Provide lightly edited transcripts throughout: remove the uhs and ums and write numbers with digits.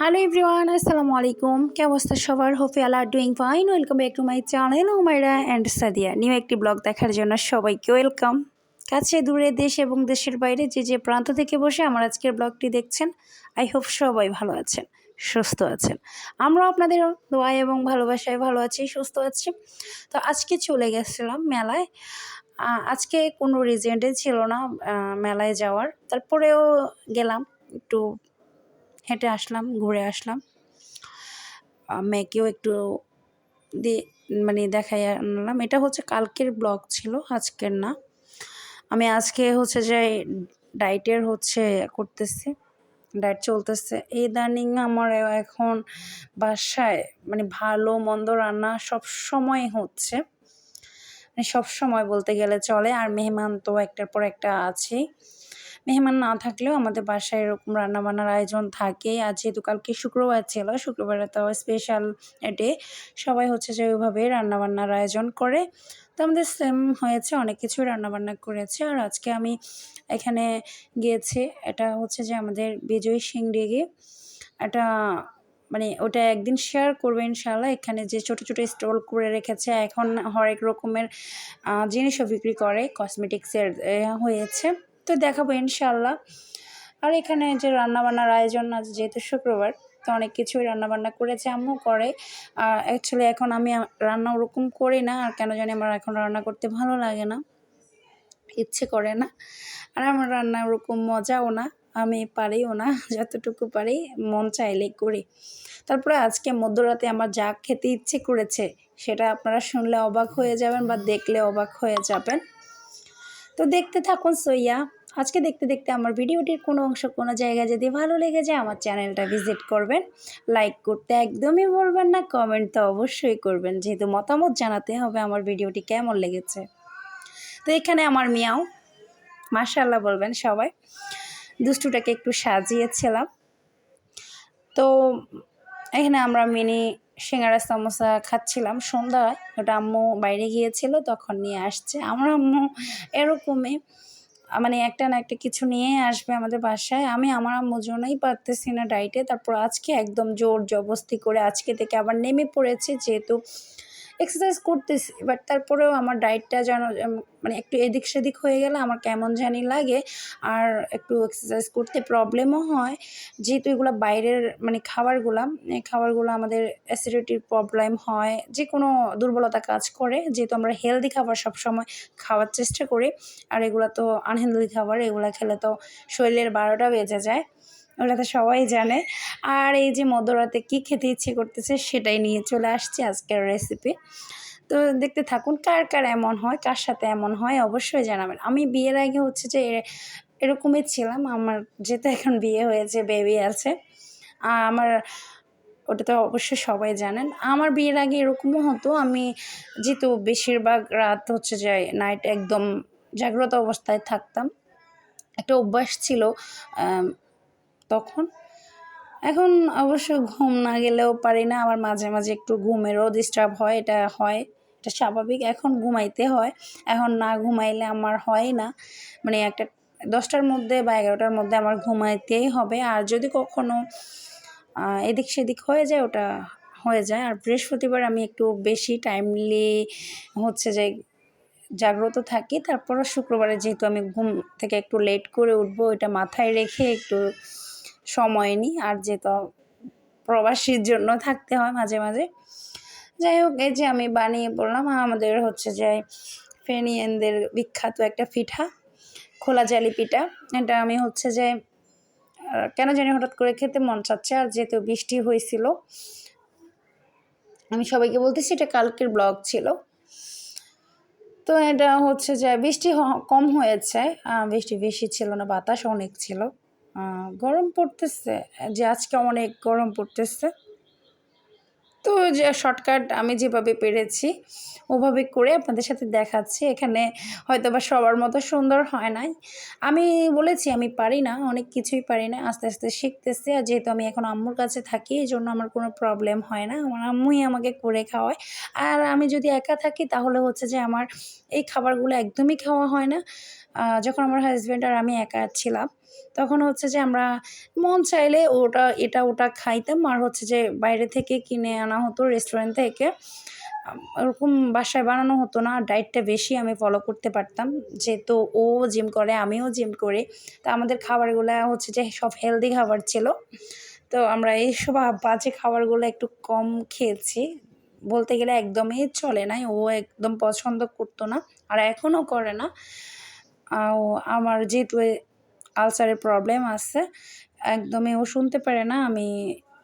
Hello everyone, আসসালামু আলাইকুম। কি অবস্থা সবার? Hope you all are doing fine. Welcome back to my channel Humaira and Sadia. New একটি ব্লগ দেখার জন্য সবাইকে ওয়েলকাম। কাছে দূরে, দেশ এবং দেশের বাইরে যে প্রান্ত থেকে বসে আমার আজকের ব্লগটি দেখছেন, আই হোপ সবাই ভালো আছেন, সুস্থ আছেন। আমরাও আপনাদের দোয়া এবং ভালোবাসায় ভালো আছি, সুস্থ আছি। তো আজকে চলে গেছিলাম মেলায়। আজকে কোনো রিজেন্টে ছিল না মেলায় যাওয়ার, তারপরেও গেলাম, একটু হেঁটে আসলাম, ঘুরে আসলাম। মেয়েকেও একটু দেখাই আনলাম। এটা হচ্ছে কালকের ব্লগ ছিল, আজকের না। আমি আজকে হচ্ছে যে ডায়েটের করতেছি, ডায়েট চলতেছে। ইদানিং আমার এখন বাসায় ভালো মন্দ রান্না সব সময় হচ্ছে, সব সময় বলতে গেলে চলে। আর মেহমান তো একটার পর একটা আছেই। মেহমান না থাকলেও আমাদের বাসায় এরকম রান্নাবান্নার আয়োজন থাকে। আর যেহেতু কালকে শুক্রবার ছিল, শুক্রবারে তো স্পেশাল ডে, সবাই যে ওইভাবে রান্নাবান্নার আয়োজন করে। তো আমাদের সেম হয়েছে, অনেক কিছুই রান্নাবান্না করেছে। আর আজকে আমি এখানে গিয়েছি, এটা হচ্ছে যে আমাদের বিজয় সিংড়িগি। এটা ওটা একদিন শেয়ার করবো ইনশাআল্লাহ। এখানে যে ছোট ছোট স্টল করে রেখেছে, এখন হরেক রকমের জিনিসও বিক্রি করে, কসমেটিক্সের হয়েছে, তো দেখাবো ইনশাআল্লাহ। আর এখানে যে রান্নাবান্নার আয়োজন, আজ যেহেতু শুক্রবার, তো অনেক কিছুই রান্নাবান্না করেছে, আম্মু করে। আর অ্যাকচুয়ালি এখন আমি রান্না ওরকম করি না, আর কেন জানি আমার এখন রান্না করতে ভালো লাগে না, ইচ্ছে করে না। আর আমার রান্না ওরকম মজাও না, আমি পারিও না, যতটুকু পারি মন চাইলেই করি। তারপরে আজকে মধ্যরাতে আমার যা খেতে ইচ্ছে করেছে, সেটা আপনারা শুনলে অবাক হয়ে যাবেন বা দেখলে অবাক হয়ে যাবেন। তো দেখতে থাকুন সইয়া। আজকে দেখতে দেখতে আমার ভিডিওটির কোনো অংশ কোনো জায়গায় যদি ভালো লেগে যায়, আমার চ্যানেলটা ভিজিট করবেন, লাইক করতে একদমই ভুলবেন না, কমেন্ট তো অবশ্যই করবেন, যেহেতু মতামত জানাতে হবে আমার ভিডিওটি কেমন লেগেছে। তো এখানে আমার মিয়াও মাশাআল্লাহ বলবেন সবাই, দুষ্টুটাকে একটু সাজিয়েছিলাম। তো এখানে আমরা মিনি সিঙ্গারা সমোসা খাচ্ছিলাম সন্ধ্যায়, ওটা আম্মু বাইরে গিয়েছিল তখন নিয়ে আসছে। আমার আম্মু এরকমই, একটা না একটা কিছু নিয়ে আসবে আমাদের বাসায়। আমি আমার আম্মুর জন্যই পারতেছি না ডায়েটে, তারপর আজকে একদম জোর জবরদস্তি করে আজকে থেকে আবার নেমে পড়েছি, যেহেতু এক্সারসাইজ করতেছি, বাট তারপরেও আমার ডায়েটটা যেন একটু এদিক সেদিক হয়ে গেলে আমার কেমন জানি লাগে। আর একটু এক্সারসাইজ করতে প্রবলেমও হয়, যেহেতু এগুলো বাইরের এই খাবারগুলো আমাদের অ্যাসিডিটির প্রবলেম হয়, যে কোনো দুর্বলতা কাজ করে। যেহেতু আমরা হেলদি খাবার সবসময় খাওয়ার চেষ্টা করি, আর এগুলো তো আনহেলদি খাবার, এগুলো খেলে তো শরীরের 12টা বেজে যায়, ওটা তো সবাই জানে। আর এই যে মধ্যরাতে কী খেতে ইচ্ছে করতেছে, সেটাই নিয়ে চলে আসছি আজকের রেসিপি। তো দেখতে থাকুন, কার কার এমন হয়, কার সাথে এমন হয় অবশ্যই জানাবেন। আমি বিয়ের আগে যে এরকমই ছিলাম। আমার যেহেতু এখন বিয়ে হয়েছে, বেবি আছে, আমার ওটা তো অবশ্যই সবাই জানেন। আমার বিয়ের আগে এরকমও হতো, আমি যেহেতু বেশিরভাগ রাত যে নাইট একদম জাগ্রত অবস্থায় থাকতাম, একটা অভ্যাস ছিল তখন। এখন অবশ্য ঘুম না গেলেও পারি না, আমার মাঝে মাঝে একটু ঘুমেরও ডিস্টার্ব হয়, এটা স্বাভাবিক। এখন ঘুমাইতে হয়, এখন না ঘুমাইলে আমার হয় না, একটা 10টার মধ্যে বা 11টার মধ্যে আমার ঘুমাইতেই হবে। আর যদি কখনো এদিক সেদিক হয়ে যায়, ওটা হয়ে যায়। আর বৃহস্পতিবার আমি একটু বেশি টাইমলি যে জাগ্রত থাকি। তারপরও শুক্রবারে যেহেতু আমি ঘুম থেকে একটু লেট করে উঠবো, এটা মাথায় রেখে একটু সময় নিই। আর যেহেতু প্রবাসীর জন্য থাকতে হয় মাঝে মাঝে, যাই হোক, এই যে আমি বানিয়ে বললাম, আমাদের যে ফেনিয়ানদের বিখ্যাত একটা পিঠা, খোলা জালি পিঠা। এটা আমি যে কেন জানি হঠাৎ করে খেতে মন চাচ্ছে। আর যেহেতু বৃষ্টি হয়েছিল, আমি সবাইকে বলতেছি এটা কালকের ব্লগ ছিল, তো এটা যে বৃষ্টি কম হয়েছে, বৃষ্টি বেশি ছিল না, বাতাস অনেক ছিল। গরম পড়তেছে, যে আজকে অনেক গরম পড়তেছে। তো যে শর্টকাট আমি যেভাবে পেরেছি ওভাবে করে আপনাদের সাথে দেখাচ্ছি। এখানে হয়তো বা সবার মতো সুন্দর হয় নাই, আমি বলেছি আমি পারি না, অনেক কিছুই পারি না, আস্তে আস্তে শিখতেছি। আর যেহেতু আমি এখন আম্মুর কাছে থাকি, এই জন্য আমার কোনো প্রবলেম হয় না, আমার আম্মুই আমাকে করে খাওয়ায়। আর আমি যদি একা থাকি তাহলে যে আমার এই খাবারগুলো একদমই খাওয়া হয় না। যখন আমার হাজব্যান্ড আর আমি একা ছিলাম, তখন হচ্ছে যে আমরা মন চাইলে ওটা এটা ওটা খাইতাম, আর হচ্ছে যে বাইরে থেকে কিনে আনা হতো রেস্টুরেন্ট থেকে। ওরকম বাসায় বানানো হতো না। ডায়েটটা বেশি আমি ফলো করতে পারতাম, যেহেতু ও জিম করে আমিও জিম করি। তো আমাদের খাবারগুলো হচ্ছে যে সব হেলদি খাবার ছিল। তো আমরা এইসব বাজে খাবারগুলো একটু কম খেয়েছি, বলতে গেলে একদমই চলে নাই। ও একদম পছন্দ করতো না, আর এখনও করে না। ও আমার যেহেতু আলসারের প্রবলেম আছে, একদমই ও শুনতে পারে না আমি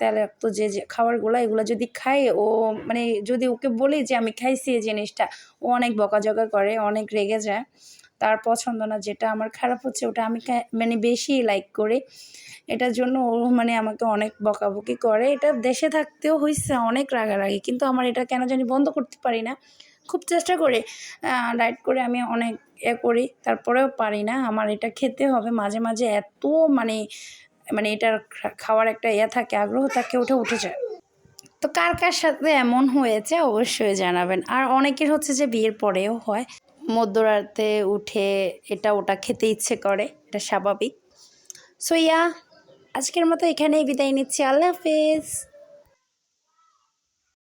তৈলাক্ত যে খাবারগুলো এগুলো যদি খাই, ও মানে যদি ওকে বলি যে আমি খাইছি এই জিনিসটা, ও অনেক বকাঝকা করে, অনেক রেগে যায়। তার পছন্দ না, যেটা আমার খারাপ হচ্ছে ওটা আমি মানে বেশি লাইক করি। এটার জন্য ও মানে আমাকে অনেক বকাবকি করে। এটা দেশে থাকতেও হইছে অনেক রাগারাগি, কিন্তু আমার এটা কেন জানি বন্ধ করতে পারি না। খুব চেষ্টা করি, ডায়েট করে আমি অনেক করি, তারপরেও পারি না। আমার এটা খেতে হবে মাঝে মাঝে। এত মানে মানে এটার খাওয়ার একটা থাকে, আগ্রহ থাকে, উঠে যায়। তো কার কার সাথে এমন হয়েছে অবশ্যই জানাবেন। আর অনেকের হচ্ছে যে বিয়ের পরেও হয়, মধ্যরাতে উঠে এটা ওটা খেতে ইচ্ছে করে, এটা স্বাভাবিক। সো ইয়া, আজকের মতো এখানেই বিদায় নিচ্ছি। আল্লাহ হাফেজ।